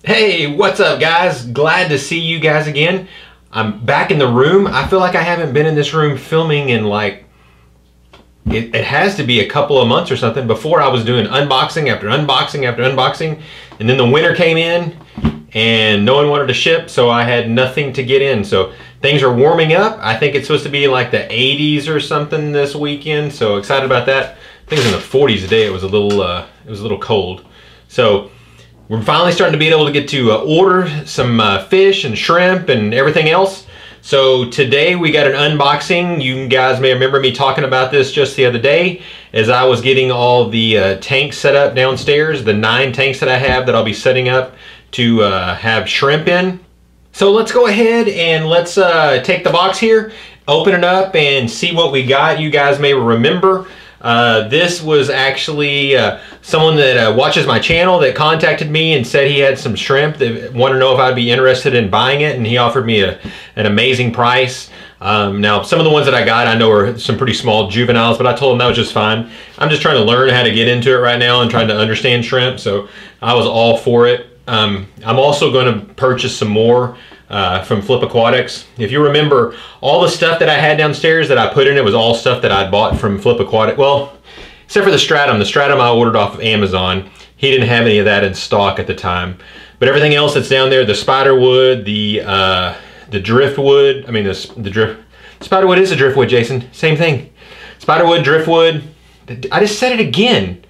Hey, what's up guys? Glad to see you guys again. I'm back in the room. I feel like I haven't been in this room filming in like, it has to be a couple of months or something. Before I was doing unboxing after unboxing after unboxing, and then the winter came in and no one wanted to ship, so I had nothing to get in. So things are warming up. I think it's supposed to be like the 80s or something this weekend, so excited about that. I think it was in the 40s today. It was a little cold. So we're finally starting to be able to get to order some fish and shrimp and everything else. So today we got an unboxing. You guys may remember me talking about this just the other day as I was getting all the tanks set up downstairs, the 9 tanks that I have that I'll be setting up to have shrimp in. So let's go ahead and let's take the box here, open it up and see what we got. You guys may remember this was actually someone that watches my channel that contacted me and said he had some shrimp that wanted to know if I'd be interested in buying it, and he offered me an amazing price. Now some of the ones that I got I know are some pretty small juveniles, but I told him that was just fine. I'm just trying to learn how to get into it right now and trying to understand shrimp, so I was all for it. I'm also going to purchase some more from Flip Aquatics. If you remember, all the stuff that I had downstairs that I put in it was all stuff that I'd bought from Flip Aquatics. Well, except for the stratum. The stratum I ordered off of Amazon. He didn't have any of that in stock at the time. But everything else that's down there, the spiderwood, the driftwood, I mean spiderwood is a driftwood, Jason. Same thing. Spiderwood, driftwood. I just said it again.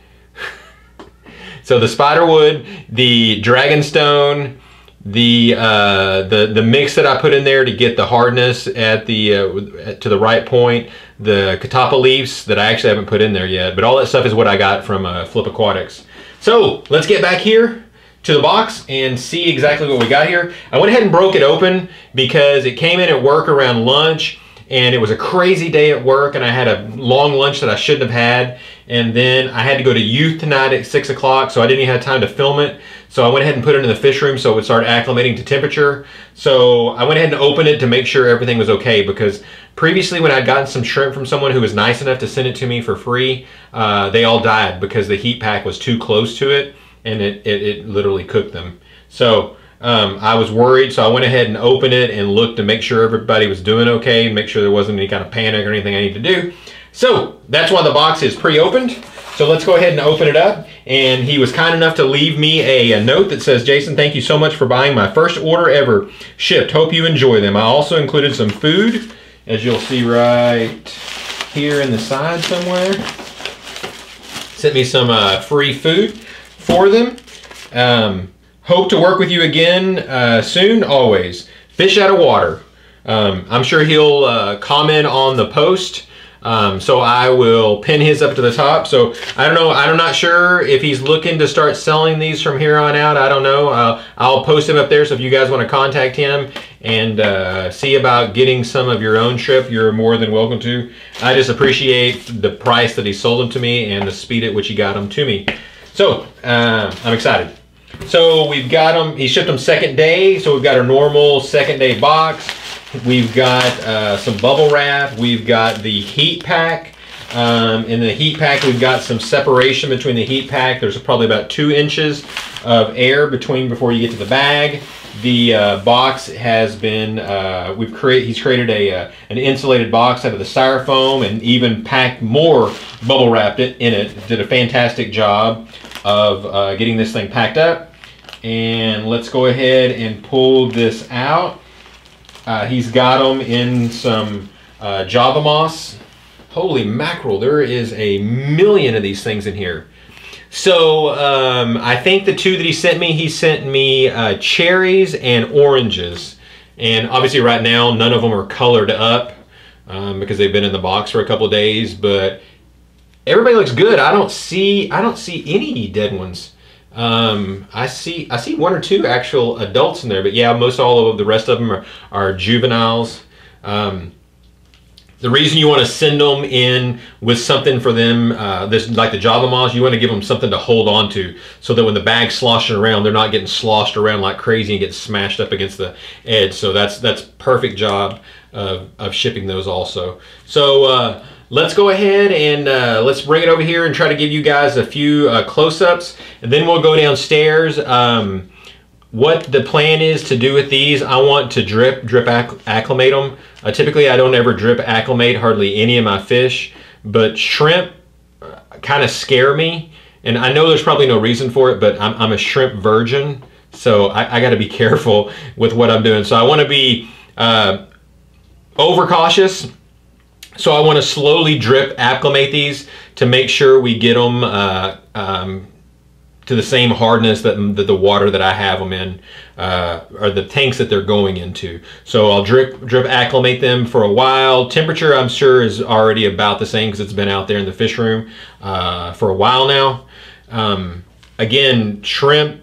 So the spiderwood, the dragonstone, the mix that I put in there to get the hardness at the to the right point, the catappa leaves that I actually haven't put in there yet, but all that stuff is what I got from Flip Aquatics. So let's get back here to the box and see exactly what we got here. I went ahead and broke it open because it came in at work around lunch, and it was a crazy day at work, and I had a long lunch that I shouldn't have had, and then I had to go to youth tonight at 6 o'clock, so I didn't even have time to film it. So I went ahead and put it in the fish room so it would start acclimating to temperature. So I went ahead and opened it to make sure everything was okay, because previously when I'd gotten some shrimp from someone who was nice enough to send it to me for free, they all died because the heat pack was too close to it, and it literally cooked them. So I was worried, so I went ahead and opened it and looked to make sure everybody was doing okay and make sure there wasn't any kind of panic or anything I need to do. So that's why the box is pre-opened. So let's go ahead and open it up. And he was kind enough to leave me a note that says, "Jason, thank you so much for buying my first order ever shipped. Hope you enjoy them. I also included some food, as you'll see right here in the side somewhere. Sent me some free food for them. Hope to work with you again soon, always. Fish out of water." I'm sure he'll comment on the post, so I will pin his up to the top. So I don't know, I'm not sure if he's looking to start selling these from here on out. I don't know. I'll post him up there, so if you guys want to contact him and see about getting some of your own shrimp, you're more than welcome to. I just appreciate the price that he sold them to me and the speed at which he got them to me. So I'm excited. So we've got them, he shipped them second day, so we've got our normal second day box. We've got some bubble wrap, we've got the heat pack. In the heat pack we've got some separation between the heat pack. There's probably about 2 inches of air between before you get to the bag. The box has been, he's created an insulated box out of the styrofoam and even packed more bubble wrap in it. Did a fantastic job of getting this thing packed up. And let's go ahead and pull this out. He's got them in some Java moss. Holy mackerel, there is a million of these things in here. So I think the 2 that he sent me cherries and oranges. And obviously right now none of them are colored up because they've been in the box for a couple days, but everybody looks good. I don't see any dead ones. I see 1 or 2 actual adults in there, but yeah, most all of the rest of them are juveniles. The reason you want to send them in with something for them, like the Java moss, you want to give them something to hold on to, so that when the bag's sloshing around, they're not getting sloshed around like crazy and get smashed up against the edge. So that's perfect job of shipping those also. So let's go ahead and let's bring it over here and try to give you guys a few close-ups, and then we'll go downstairs. what the plan is to do with these, I want to drip acclimate them. Typically I don't ever drip acclimate hardly any of my fish, but shrimp kind of scare me. And I know there's probably no reason for it, but I'm a shrimp virgin, so I got to be careful with what I'm doing. So I want to be overcautious. So I want to slowly drip acclimate these to make sure we get them to the same hardness that the water that I have them in, or the tanks that they're going into. So I'll drip acclimate them for a while. Temperature, I'm sure, is already about the same because it's been out there in the fish room for a while now. Again, shrimp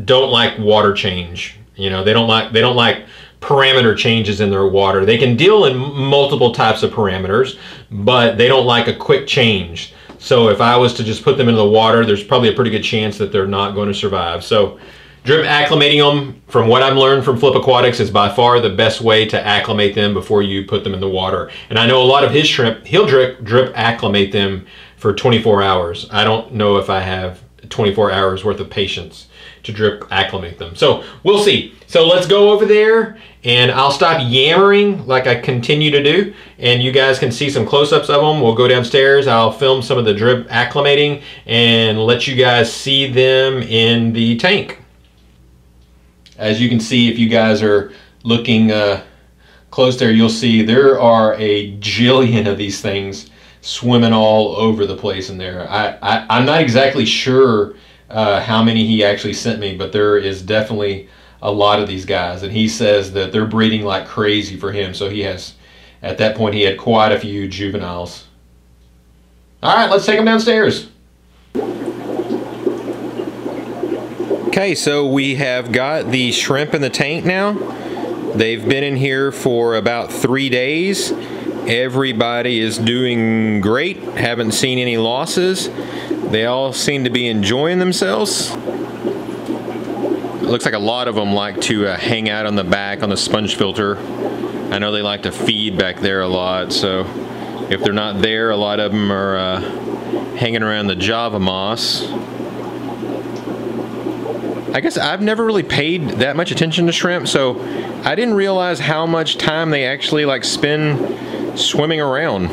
don't like water change. You know, they don't like parameter changes in their water. They can deal in multiple types of parameters, but they don't like a quick change. So if I was to just put them into the water, there's probably a pretty good chance that they're not going to survive. So drip acclimating them, from what I've learned from Flip Aquatics, is by far the best way to acclimate them before you put them in the water. And I know a lot of his shrimp, he'll drip acclimate them for 24 hours. I don't know if I have 24 hours worth of patience to drip acclimate them. So we'll see. So let's go over there and I'll stop yammering like I continue to do, and you guys can see some close-ups of them. We'll go downstairs, I'll film some of the drip acclimating and let you guys see them in the tank. As you can see, if you guys are looking close there, you'll see there are a jillion of these things swimming all over the place in there. I'm not exactly sure how many he actually sent me, but there is definitely a lot of these guys, and he says that they're breeding like crazy for him. So he has, at that point, he had quite a few juveniles. All right, let's take them downstairs. Okay, so we have got the shrimp in the tank now. They've been in here for about 3 days. Everybody is doing great. Haven't seen any losses. They all seem to be enjoying themselves. It looks like a lot of them like to hang out on the back on the sponge filter. I know they like to feed back there a lot, so if they're not there, a lot of them are hanging around the Java moss. I guess I've never really paid that much attention to shrimp, so I didn't realize how much time they actually like spend swimming around.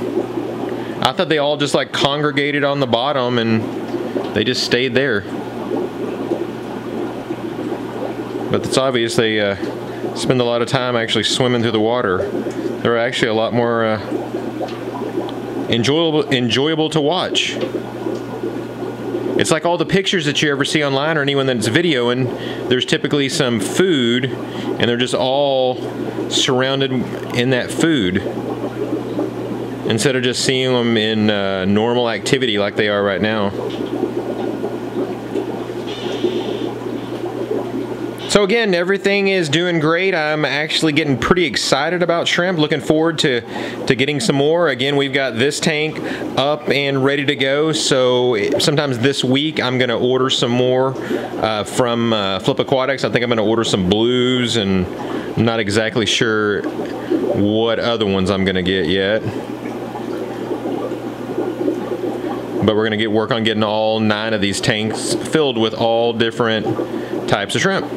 I thought they all just like congregated on the bottom and they just stayed there. But it's obvious they spend a lot of time actually swimming through the water. They're actually a lot more enjoyable to watch. It's like all the pictures that you ever see online or anyone that's videoing, there's typically some food and they're just all surrounded in that food, instead of just seeing them in normal activity like they are right now. So again, everything is doing great. I'm actually getting pretty excited about shrimp. Looking forward to getting some more. Again, we've got this tank up and ready to go. So sometimes this week I'm going to order some more from Flip Aquatics. I think I'm going to order some blues, and I'm not exactly sure what other ones I'm going to get yet. But we're going to work on getting all 9 of these tanks filled with all different types of shrimp.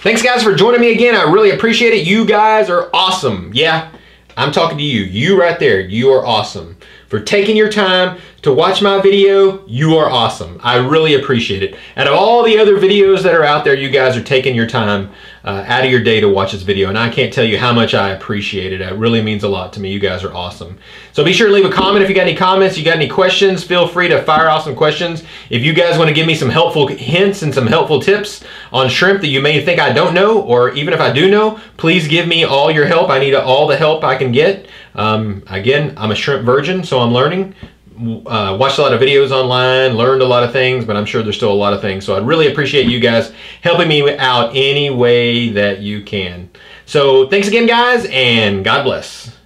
Thanks guys for joining me again. I really appreciate it. You guys are awesome. Yeah, I'm talking to you. You right there. You are awesome. For taking your time to watch my video, you are awesome. I really appreciate it. Out of all the other videos that are out there, you guys are taking your time out of your day to watch this video, and I can't tell you how much I appreciate it. It really means a lot to me. You guys are awesome. So be sure to leave a comment if you got any comments, you got any questions. Feel free to fire off some questions. If you guys want to give me some helpful hints and some helpful tips on shrimp that you may think I don't know, or even if I do know, please give me all your help. I need all the help I can get. Again, I'm a shrimp virgin, so I'm learning. Watched a lot of videos online, learned a lot of things, but I'm sure there's still a lot of things. So I'd really appreciate you guys helping me out any way that you can. So thanks again, guys, and God bless.